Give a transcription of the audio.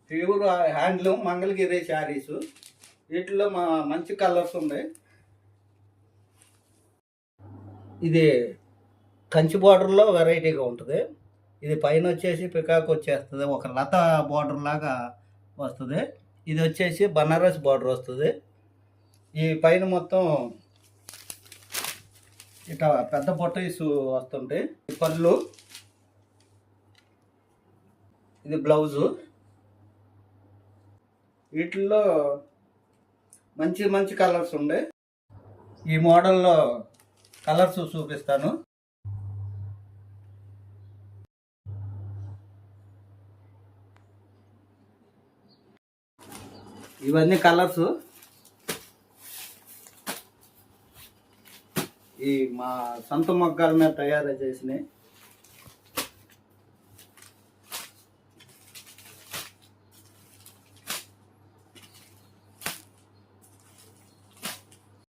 Pure handloom Mangalagiri saris. వీటిలో మంచి colours ఉన్నాయి. ఇది కంచి బార్డర్లో వెరైటీగా ఉంటుంది. ఇది పైన వచ్చేసి పికాక్ వచ్చేస్తుంది, ఒక లత బార్డర్ లాగా వస్తుంది. ఇది వచ్చేసి బనారస్ బార్డర్ వస్తుంది. ఈ పైన మొత్తం ఇట్లా పెద్ద బొట్టైస్ వస్తుంటాయి. పళ్ళు, ఇది బ్లౌజు. వీటిల్లో మంచి మంచి కలర్స్ ఉండే. ఈ మోడల్లో కలర్స్ చూపిస్తాను. ఇవన్నీ కలర్స్. ఈ మా సొంత మొగ్గల మీద తయారు చేసినాయి.